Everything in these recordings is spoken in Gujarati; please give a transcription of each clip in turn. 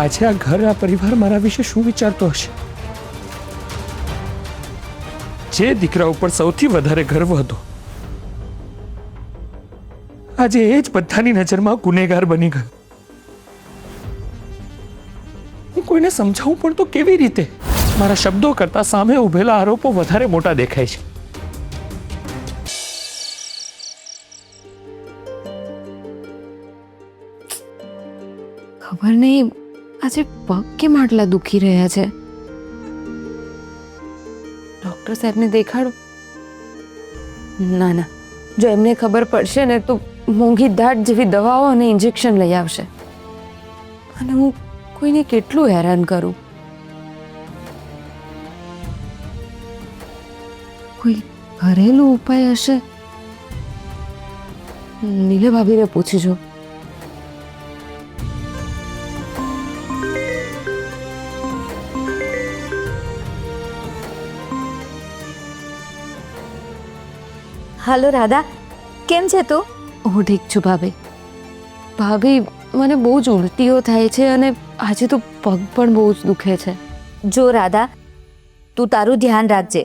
આજે આ ઘર, આ પરિવાર મારા વિશે શું વિચારતો હશે? જે દીકરા ઉપર સૌથી વધારે ગર્વ હતો, આજે એ જ બધાની નજરમાં ગુનેગાર બની ગયો. હું કોઈને સમજાવું પણ તો કેવી રીતે? મારા શબ્દો કરતા સામે ઉભેલા આરોપો વધારે મોટા દેખાય છે. ખબર નહીં આજે પગ કેમ આટલા દુખી રહ્યા છે. ડૉક્ટર સાહેબને દેખાડું? ના ના, જો એમને ખબર પડશે ને તો મોંઘી દાટ જેવી દવાઓ અને ઇન્જેક્શન લઈ આવશે, અને હું કોઈને કેટલું હેરાન કરું. કોઈ ઘરેલું ઉપાય હશે? નીલે ભાભીને પૂછી જો. હાલો રાધા, કેમ છે તું? હું ઠીક છું ભાભી. ભાભી, મને બહુ જ ઉલટીઓ થાય છે અને આજે તો પગ પણ બહુ જ દુખે છે. જો રાધા, તું તારું ધ્યાન રાખજે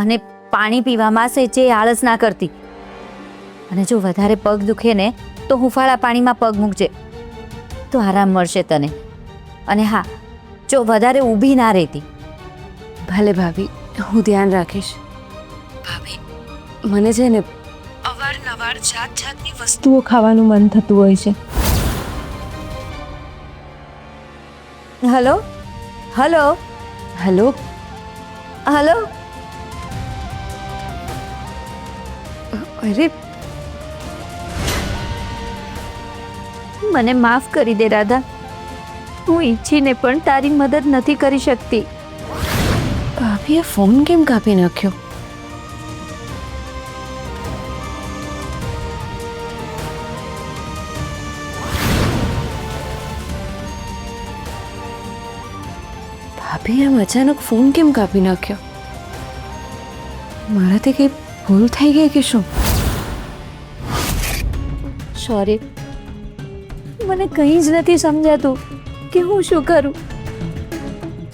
અને પાણી પીવામાં સેજે આળસ ના કરતી. અને જો વધારે પગ દુખે ને તો હુંફાળા પાણીમાં પગ મૂકજે તો આરામ મળશે તને. અને હા, જો વધારે ઊભી ના રહેતી. ભલે ભાભી, હું ધ્યાન રાખીશ. ભાભી, મને છે ને અવારનવાર જાત જાતની વસ્તુઓ ખાવાનું મન થતું હોય છે. Hello hello hello, hello. અરે મને માફ કરી દે રાધા, હું ઈચ્છીને પણ તારી મદદ નથી કરી શકતી. ભાભીએ ફોન કેમ કાપી નાખ્યો? ભાભીએ આમ અચાનક ફોન કેમ કાપી નાખ્યો? મારાથી કઈ ભૂલ થઈ ગઈ કે શું? સોરી, મને કંઈ જ નથી સમજાતું કે હું શું કરું.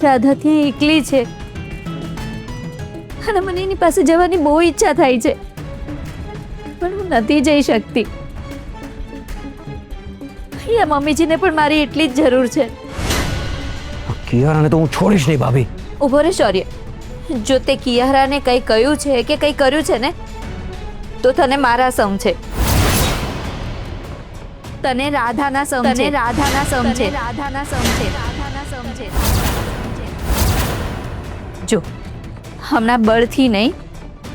રાધા ત્યાં એકલી છે અને મને એની પાસે જવાની બહુ ઈચ્છા થાય છે, પણ હું નથી જઈ શકતી. અહીંયા મમ્મીજીને પણ મારી એટલી જ જરૂર છે. કિયારાને તો હું છોડીશ નહીં ભાભી. ઉભો રે શૌર્ય, જો તે કિયારાને કંઈ કહ્યું છે કે કંઈ કર્યું છે ને તો તને મારા સમ છે. તને રાધાના સમ છે. રાધાના સમ છે. રાધાના સમ છે. રાધાના સમ છે. જો હમણાં બળથી નહીં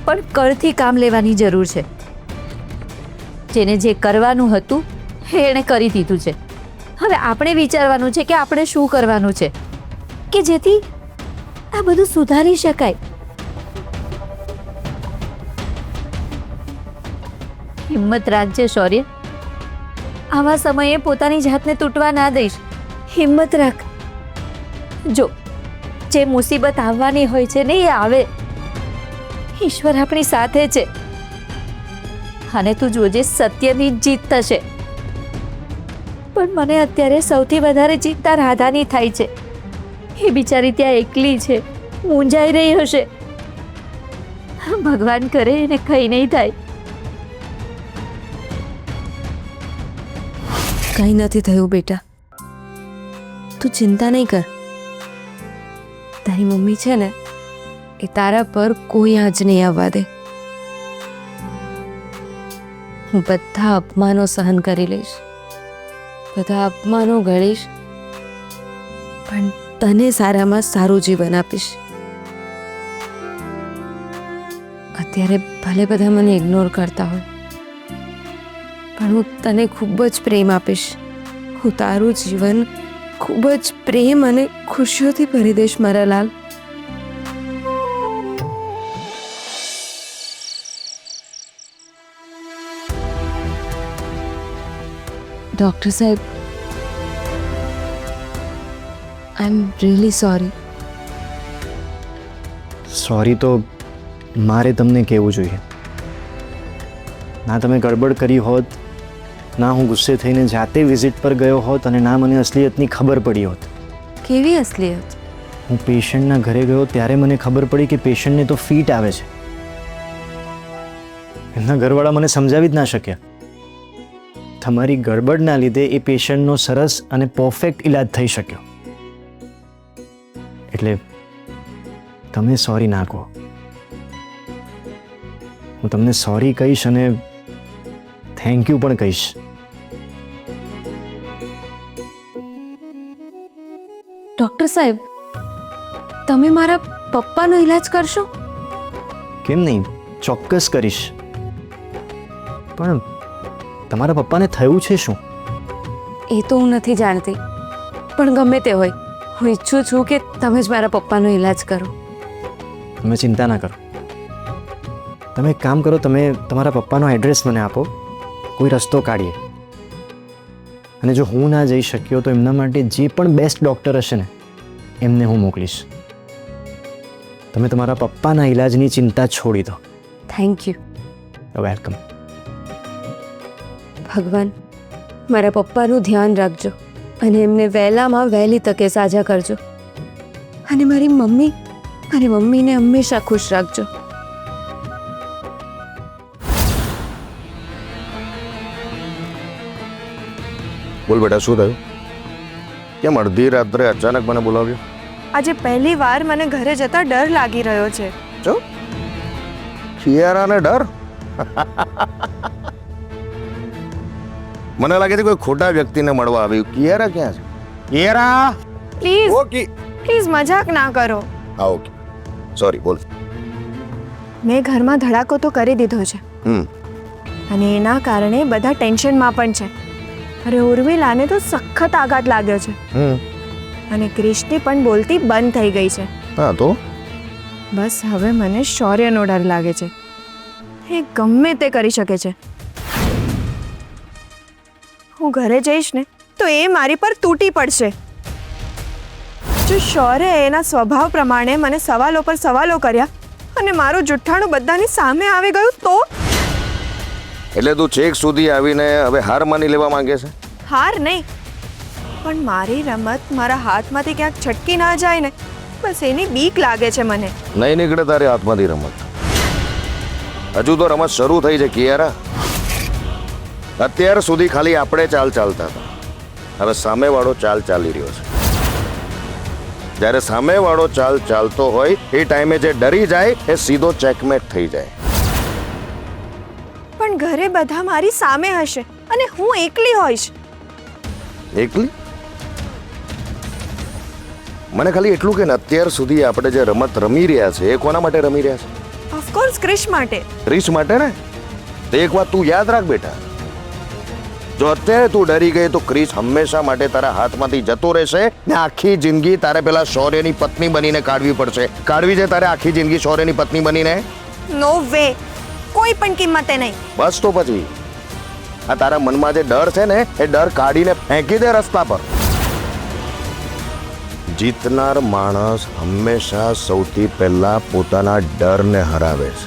પણ કળથી કામ લેવાની જરૂર છે. જેને જે કરવાનું હતું એણે કરી દીધું છે. હવે આપણે વિચારવાનું છે કે આપણે શું કરવાનું છે કે જેથી આ બધું સુધારી શકાય. હિંમત રાખજે શૌર્ય, આવા સમયે પોતાની જાતને તૂટવા ના દઈશ. હિંમત રાખ. જો જે મુસીબત આવવાની હોય છે ને એ આવે. ઈશ્વર આપણી સાથે છે અને તું જોજે સત્યની જીત થશે. પણ મને અત્યારે સૌથી વધારે ચિંતા રાધાની થાય છે. એ બિચારી ત્યાં એકલી છે, મૂંઝાઈ રહી હશે. ભગવાન કરે એને કંઈ નહીં થાય. કંઈ નથી થયું બેટા, તું ચિંતા નહીં કર. તારી મમ્મી છે ને એ તારા પર કોઈ આંચ નહીં આવવા દે. હું બધા અપમાનો સહન કરી લઈશ, બધા અપમાનો ગળીશ, પણ તને સારામાં સારું જીવન આપીશ. અત્યારે ભલે બધા મને ઇગ્નોર કરતા હોય, પણ હું તને ખૂબ જ પ્રેમ આપીશ. હું તારું જીવન ખૂબ જ પ્રેમ અને ખુશીઓથી ભરી દઈશ મારા લાલ. ડૉક્ટર સાહેબ, આઈ એમ રિયલી સોરી. સોરી તો મારે તમને કહેવું જોઈએ. ના તમે ગડબડ કરી હોત, ના હું ગુસ્સે થઈને જાતે વિઝિટ પર ગયો હોત અને ના મને અસલિયતની ખબર પડી હોત. કેવી અસલિયત? હું પેશન્ટના ઘરે ગયો ત્યારે મને ખબર પડી કે પેશન્ટને તો ફીટ આવે છે. એમના ઘરવાળા મને સમજાવી જ ના શક્યા. તમારી ગડબડના લીધે એ પેશન્ટનો સરસ અને પરફેક્ટ ઈલાજ થઈ શક્યો. એટલે તમે સોરી ના કહો. હું તમને સોરી કહીશ અને થેન્ક યુ પણ કહીશ. ડૉક્ટર સાહેબ, તમે મારા પપ્પાનો ઈલાજ કરશો? કેમ નહીં, ચોક્કસ કરીશ. પણ તમારા પપ્પાને થયું છે શું? એ તો હું નથી જાણતી, પણ ગમે તે હોય, હું ઈચ્છું છું કે તમે જ મારા પપ્પાનો ઈલાજ કરો. તમે ચિંતા ના કરો. તમે એક કામ કરો, તમે તમારા પપ્પાનો એડ્રેસ મને આપો, કોઈ રસ્તો કાઢીએ. અને જો હું ના જઈ શક્યો તો એમના માટે જે પણ બેસ્ટ ડૉક્ટર હશે ને એમને હું મોકલીશ. તમે તમારા પપ્પાના ઈલાજની ચિંતા છોડી દો. Thank you. વેલકમ. ભગવાન, મારા પપ્પાનું ધ્યાન રાખજો અને એમને વહેલામાં વહેલી તકે સાજા કરજો. અને મારી મમ્મીને હંમેશા ખુશ રાખજો. બોલ બેટા, શું થયું? કેમ અડધી રાત્રે અચાનક મને બોલાવ્યો? આજે પહેલી વાર મને ઘરે જતા ડર લાગી રહ્યો છે. જો કિયારાને ડર? મને લાગે છે કોઈ ખોટા વ્યક્તિને મળવા આવ્યું. કિયારા ક્યાં છે? કિયારા! પ્લીઝ ઓકે પ્લીઝ મજાક ના કરો. હા ઓકે, સોરી. બોલ. મેં ઘરમાં ધડાકો તો કરી દીધો છે અને એના કારણે બધા ટેન્શનમાં પણ છે. અરે ઉર્મિલાને તો સખત આઘાત લાગ્યો છે અને ક્રિષ્ટી પણ બોલતી બંધ થઈ ગઈ છે. હા તો બસ હવે મને શૌર્યનો ડર લાગે છે. એ ગમે તે કરી શકે છે. હું ઘરે જઈશ ને તો એ મારી પર તૂટી પડશે. જો શૌર્ય એના સ્વભાવ પ્રમાણે મને સવાલો પર સવાલો કર્યા અને મારું જુઠ્ઠાણું બધાની સામે આવી ગયું તો? એટલે તું છેક સુધી આવીને હવે હાર માની લેવા માંગે છે? હાર નહીં, પણ મારી રમત મારા હાથમાંથી ક્યાંક છટકી ના જાય ને, બસ એની બીક લાગે છે મને. નહીં નીકળે તારી હાથમાંથી રમત. હજુ તો રમત શરૂ થઈ છે કિયારા. અત્યાર સુધી ખાલી આપણે ચાલ ચાલતા હતા, હવે સામેવાળો ચાલ ચાલી રહ્યો છે. જ્યારે સામેવાળો ચાલ ચાલતો હોય એ ટાઈમે જે ડરી જાય એ સીધો ચેકમેટ થઈ જાય. પણ ઘરે બધા મારી સામે હશે અને હું એકલી હોઈશ. એકલી? મને ખાલી એટલું કે અત્યાર સુધી આપણે જે રમત રમી રહ્યા છે એ કોના માટે રમી રહ્યા છે? ઓફકોર્સ ક્રિશ માટે. ક્રિશ માટે ને? તો એક વાત તું યાદ રાખ બેટા, જો અત્યારે તું ડરી ગઈ તો ક્રિશ હંમેશા માટે તારા હાથમાંથી જતો રહેશે ને આખી જિંદગી તારે પેલા શૌર્યની પત્ની બનીને કાઢવી પડશે. કાઢવી છે તારે આખી જિંદગી શૌર્યની પત્ની બનીને? નો વે, કોઈ પણ કિંમતે નહીં. બસ તો પછી આ તારા મનમાં જે ડર છે ને એ ડર કાઢીને ફેંકી દે રસ્તા પર. જીતનાર માણસ હંમેશા સૌથી પહેલા પોતાના ડરને હરાવે છે.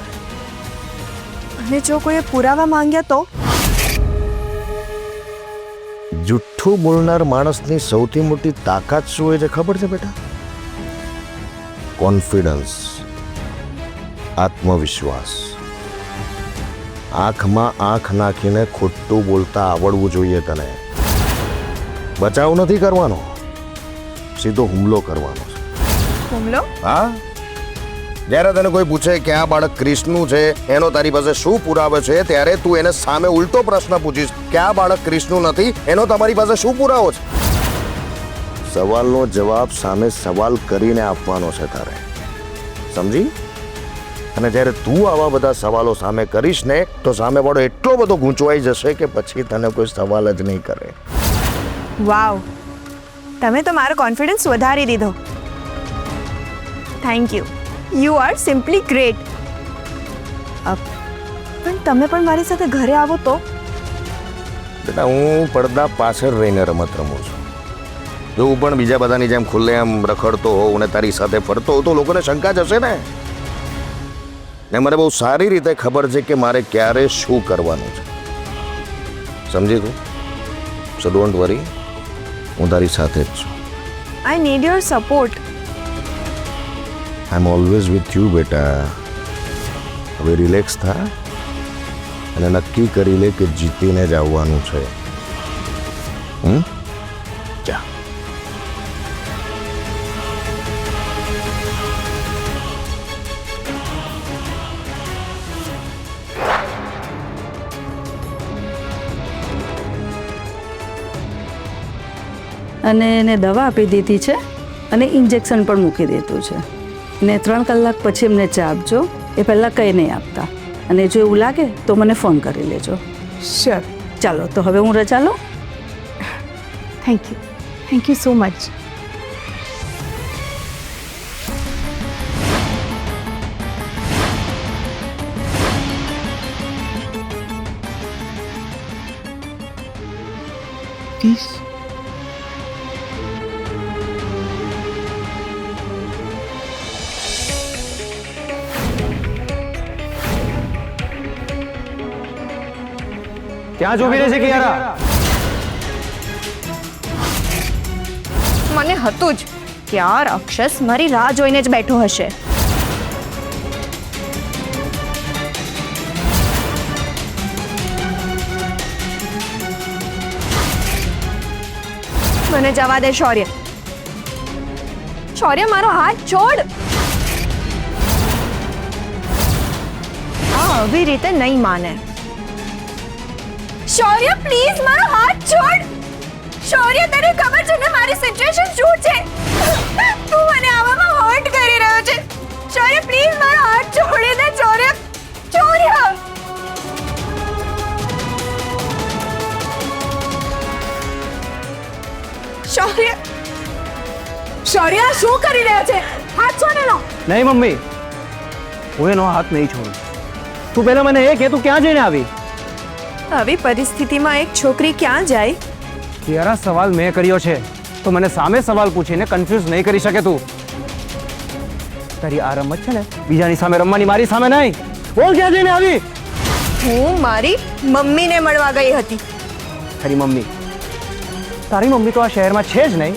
અને જો કોઈએ પુરાવા માંગ્યા તો? જુઠ્ઠું બોલનાર માણસની સૌથી મોટી તાકાત શું હોય છે ખબર છે બેટા? કોન્ફિડન્સ, આત્મવિશ્વાસ. આંખમાં આંખ નાખીને ખોટું બોલતા આવડવું જોઈએ તને. બચાવ નથી કરવાનો, સીધો હુમલો કરવાનો છે. હુમલો? હા, જ્યારે તને કોઈ પૂછે કે આ બાળક ક્રિશનું છે, એનો તારી પાસે શું પુરાવો છે, ત્યારે તું એને સામે ઉલટો પ્રશ્ન પૂછીશ કે આ બાળક ક્રિશનું નથી, એનો તમારી પાસે શું પુરાવો છે? સવાલનો જવાબ સામે સવાલ કરીને આપવાનો છે તારે, સમજી? અને જ્યારે તું આવા બધા સવાલો સામે કરીશ ને તો સામેવાળો એટલો બધો ગૂંચવાઈ જશે કે પછી તને કોઈ સવાલ જ નહીં કરે. વાવ, તમે તો મારો કોન્ફિડન્સ વધારી દીધો. Thank you. You are simply great. પણ તમે પણ મારી સાથે ઘરે આવો તો? બેટા, હું પડદા પાછળ રહીને રમત રમું છું. જો હું પણ બીજા બધાની જેમ ખુલ્લેઆમ રખડતો હોઉં અને તારી સાથે ફરતો હોઉં તો લોકોને શંકા જશે ને. ને મને બહુ સારી રીતે ખબર છે કે મારે ક્યારે શું કરવાનું છે, સમજી તું? સો ડોન્ટ વરી, હું તારી સાથે જ છું. I need your support. I am always with you બેટા. હવે રિલેક્સ થા અને નક્કી કરી લે કે જીતીને જ આવવાનું છે. જા. અને એને દવા આપી દીધી છે અને ઇન્જેક્શન પણ મૂકી દીધું છે ને 3 કલાક પછી એમને ચા આપજો. એ પહેલાં કંઈ નહીં આપતા, અને જો એવું લાગે તો મને ફોન કરી લેજો. શ્યોર. ચાલો તો હવે હું રજા લઉં. Thank you so much. ક્યાં જ ઊભી રહે છે કિયારા? મને હતું જ કે આ રાક્ષસ મારી રાહ જોઈને જ બેઠો હશે. મને જવા દે શૌર્ય. શૌર્ય, મારો હાથ છોડ. આ આવી રીતે નહીં માને. શૌર્ય, પ્લીઝ મારો હાથ છોડ. શૌર્ય, તને ખબર છે ને મારી સિચ્યુએશન શું છે? તું મને આવામાં હર્ટ કરી રહ્યો છે. શૌર્ય, પ્લીઝ મારો હાથ છોડી દે. શૌર્ય, શૌર્ય. શૌર્ય, શૌર્ય, શું કરી રહ્યો છે? હાથ છોડ એનો. નહીં મમ્મી, હું એનો હાથ નહીં છોડું. તું પહેલા મને એ કે તું ક્યાં જઈને આવી? આવી પરિસ્થિતિમાં એક છોકરી ક્યાં જાય? કિયારા, સવાલ મેં કર્યો છે તો મને સામે સવાલ પૂછીને કન્ફ્યુઝ નહીં કરી શકે તું. તારી આ રમત છે ને બીજાની સામે રમવાની, મારી સામે નહીં. બોલ, ક્યાં જઈને આવી? હું મારી મમ્મીને મળવા ગઈ હતી. તારી મમ્મી? તારી મમ્મી તો આ શહેરમાં છે જ નહીં,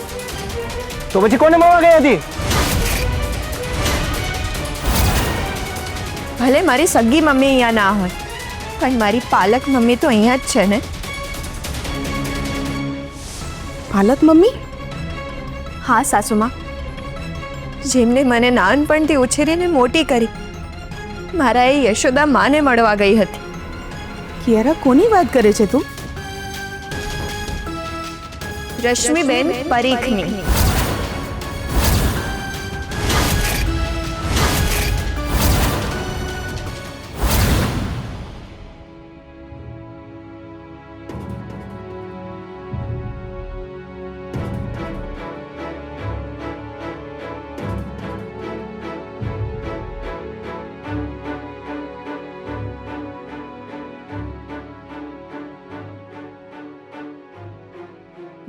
તો પછી કોને મળવા ગઈ હતી? ભલે મારી સગી મમ્મી અહીંયા ના હોય, પણ મારી પાલક મમ્મી તો અહીંયા જ છે ને. પાલક મમ્મી? હા સાસુમાં, જેમને મને નાનપણથી ઉછેરીને મોટી કરી, મારા એ યશોદા માને મળવા ગઈ હતી. કિયારા, કોની વાત કરે છે તું? રશ્મિબેન પરીખની.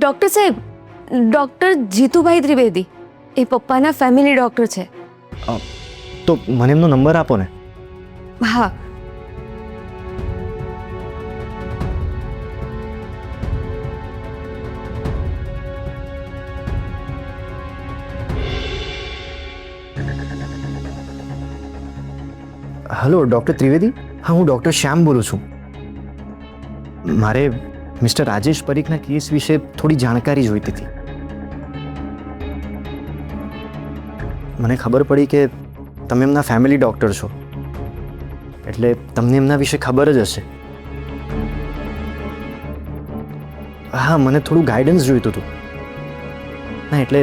ડૉક્ટર સાહેબ, ડૉક્ટર જીતુભાઈ ત્રિવેદી, એ પપ્પાના ફેમિલી ડૉક્ટર છે. તો મને એમનો નંબર આપો ને. હા. Hello doctor Trivedi? હા, હું ડૉક્ટર શ્યામ બોલું છું. મારે મિસ્ટર રાજેશ પરીખના કેસ વિશે થોડી જાણકારી જોઈતી હતી. મને ખબર પડી કે તમે એમના ફેમિલી ડૉક્ટર છો, એટલે તમને એમના વિશે ખબર જ હશે. હા, મને થોડું ગાઈડન્સ જોઈતું હતું. ના, એટલે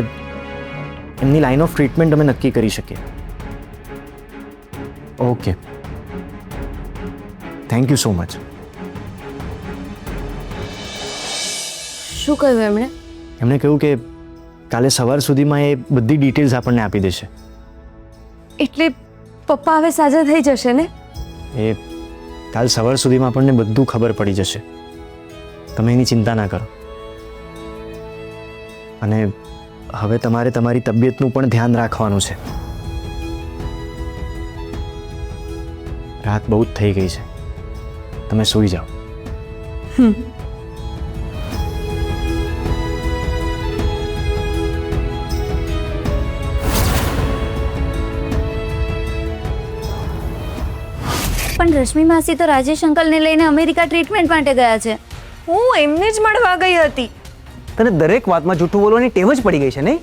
એમની લાઇન ઓફ ટ્રીટમેન્ટ અમે નક્કી કરી શકીએ. Okay, thank you so much. શું કહ્યું એમણે? એમણે કહ્યું કે કાલે સવાર સુધીમાં એ બધી ડિટેલ્સ આપણને આપી દેશે. એટલે પપ્પા હવે સાજા થઈ જશે ને? એ કાલ સવાર સુધીમાં આપણને બધું ખબર પડી જશે. તમે એની ચિંતા ના કરો. અને હવે તમારે તમારી તબિયતનું પણ ધ્યાન રાખવાનું છે. રાત બહુ જ થઈ ગઈ છે, તમે સૂઈ જાઓ. પણ રશ્મિ માસી તો રાજેશ અંકલને લઈને અમેરિકા ટ્રીટમેન્ટ માટે ગયા છે. હું એમને જ મળવા ગઈ હતી. તને દરેક વાતમાં જૂઠું બોલવાની ટેવ જ પડી ગઈ છે નહીં?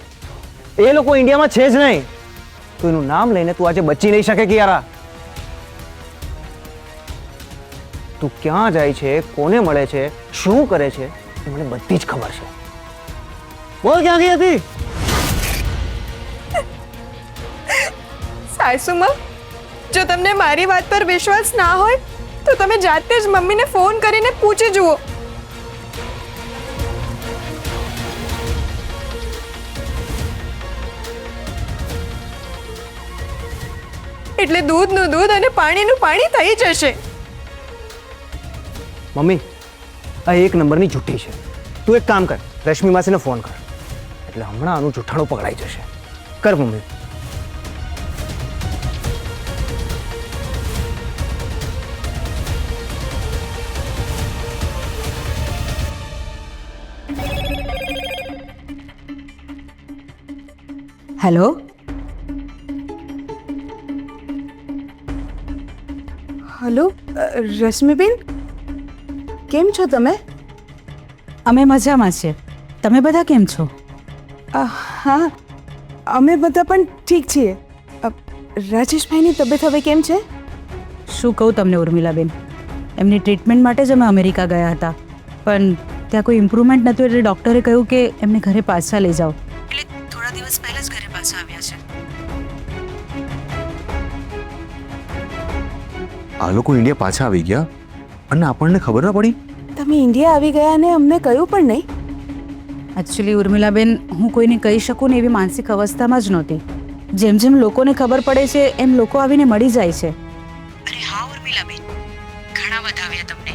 એ લોકો ઇન્ડિયામાં છે જ નહીં, તો એનું નામ લઈને તું આજે બચી નહીં શકે કિયારા. તું ક્યાં જાય છે, કોને મળે છે, શું કરે છે, એ મને બધી જ ખબર છે. બોલ ક્યાં ગઈ હતી? સાસુમાં, જો તમને મારી વાત પર વિશ્વાસ ના હોય તો તમે જાતે જ મમ્મીને ફોન કરીને પૂછી જુઓ. એટલે દૂધનું દૂધ અને પાણીનું પાણી થઈ જશે. મમ્મી, આ એક નંબરની જુઠ્ઠી છે. તું એક કામ કર, રશ્મિ માસીને ફોન કર, એટલે હમણાં આનું જુઠ્ઠાણું પકડાઈ જશે. કર મમ્મી. હેલો, હલો રશ્મિબેન, કેમ છો તમે? અમે મજામાં છીએ. તમે બધા કેમ છો? હા, અમે બધા પણ ઠીક છીએ. રાજેશભાઈની તબિયત હવે કેમ છે? શું કહું તમને ઉર્મિલાબેન, એમની ટ્રીટમેન્ટ માટે જ અમે અમેરિકા ગયા હતા, પણ ત્યાં કોઈ ઇમ્પ્રુવમેન્ટ નહોતું, એટલે ડૉક્ટરે કહ્યું કે એમને ઘરે પાછા લઈ જાઓ. એટલે થોડા દિવસ પહેલાં જ ઘરે પાછા આવ્યા છે. આ લોકો ઇન્ડિયા પાછા આવી ગયા અને આપણને ખબર ના પડી? તમે ઇન્ડિયા આવી ગયા અને અમને કહ્યું પણ નહીં? એકચ્યુઅલી ઉર્મિલાબેન, હું કોઈને કહી શકું ને એવી માનસિક અવસ્થામાં જ નહોતી. જેમ જેમ લોકોને ખબર પડે છે એમ લોકો આવીને મળી જાય છે. અરે હા ઉર્મિલાબેન, ઘણા બધા આવ્યા તમને.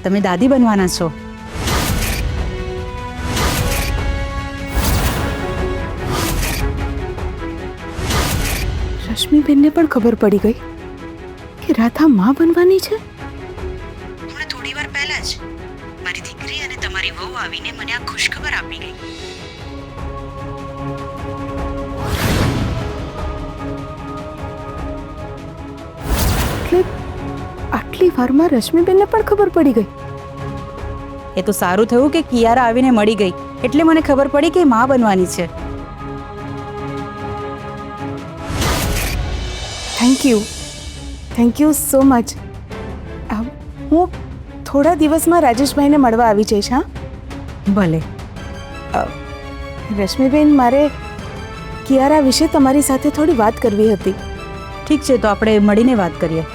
તમે દાદી બનવાના છો. રશ્મિબેનને પણ ખબર પડી ગઈ કે રાધા માં બનવાની છે. હમણાં થોડી વાર પહેલા જ મારી દીકરી અને તમારી વહુ આવીને મને આ ખુશખબર આપી ગઈ. એટલે આટલી વારમાં રશ્મિબેનને પણ ખબર પડી ગઈ. એ તો સારું થયું કે કિયારા આવીને મળી ગઈ, એટલે મને ખબર પડી કે માં બનવાની છે. Thank you so much. હું થોડા દિવસમાં રાજેશભાઈને મળવા આવી જઈશ. હા ભલે. રશ્મિબેન, મારે કિયારા વિશે તમારી સાથે થોડી વાત કરવી હતી. ઠીક છે, તો આપણે મળીને વાત કરીએ.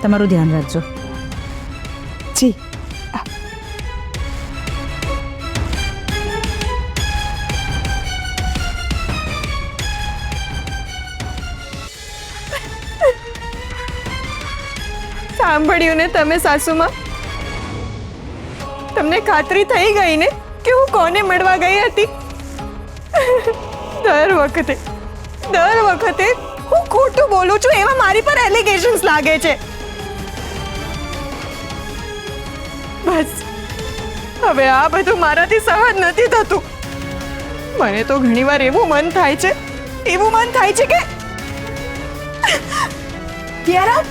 તમારું ધ્યાન રાખજો. જી. સાંભળ્યું ને તમે સાસુમાં? તમને ખાતરી થઈ ગઈ ને કે હું કોને મળવા ગઈ હતી? દર વખતે હું ખોટું બોલું છું એવા મારી પર એલિગેશન્સ લાગે છે. બસ હવે આ બધું મારાથી સહન નથી થતું. મને તો ઘણીવાર એવું મન થાય છે કે કિયારા,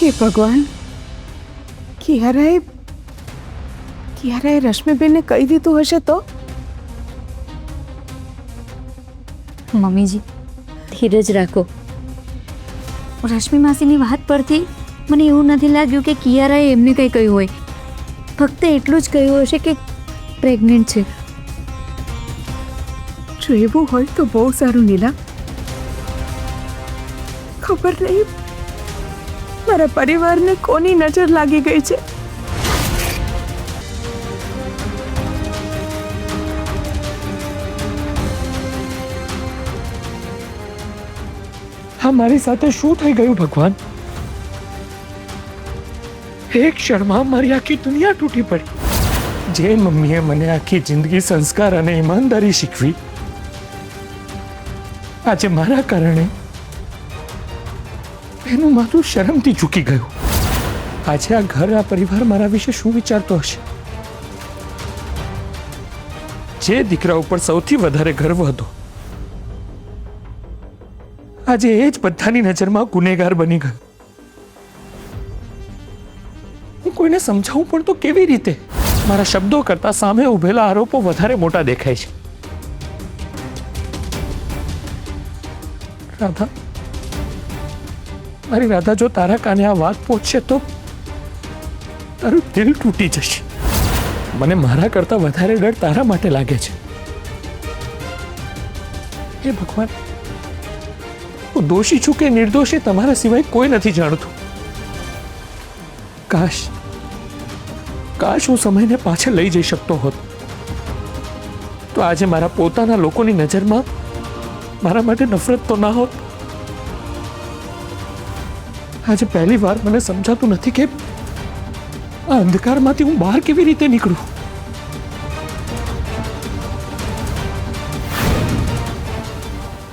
હે ભગવાન, કિયારાએ રશ્મિબેનને કહી દીધું હશે તો? મમ્મીજી, ધીરજ રાખો. રશ્મિ માસીની વાત પરથી મને એવું નથી લાગ્યું કે કિયારાએ એમને કંઈ કહ્યું હોય. ફક્ત એટલું જ કહ્યું હશે કે પ્રેગ્નન્ટ છે. જો એવું હોય તો બહુ સારું નીલા. ખબર નહીં મારા પરિવારને કોની નજર લાગી ગઈ છે. હા, મારી સાથે શું થઈ ગયું ભગવાન? એક ક્ષણમાં મારી આખી દુનિયા તૂટી પડી. જે મમ્મીએ મને આખી જિંદગી સંસ્કાર અને ઈમાનદારી શીખવી, આજે મારા કારણે એનું માથું શરમથી ઝૂકી ગયું. આજે આ ઘર, આ પરિવાર મારા વિશે શું વિચારતો હશે? જે દીકરા ઉપર સૌથી વધારે ગર્વ હતો, આજે એ જ બધાની નજરમાં ગુનેગાર બની ગયો. હું કોઈને સમજાવું પણ તો કેવી રીતે? મારા શબ્દો કરતા સામે ઉભેલા આરોપો વધારે મોટા દેખાય છે. રાધા, મારી રાધા, જો તારા કાને આ વાત પહોંચશે તો તારું દિલ તૂટી જશે. મને મારા કરતા વધારે ડર તારા માટે લાગે છે. હે ભગવાન, હું દોષી છું કે નિર્દોષી તમારા સિવાય કોઈ નથી જાણતું. કાશ હું સમયને પાછળ લઈ જઈ શકતો હોત તો આજે મારા પોતાના લોકોની નજરમાં મારા માટે નફરત તો ના હોત. આજે પહેલી વાર મને સમજાતું નથી કે આ અંધકારમાંથી હું બહાર કેવી રીતે નીકળું.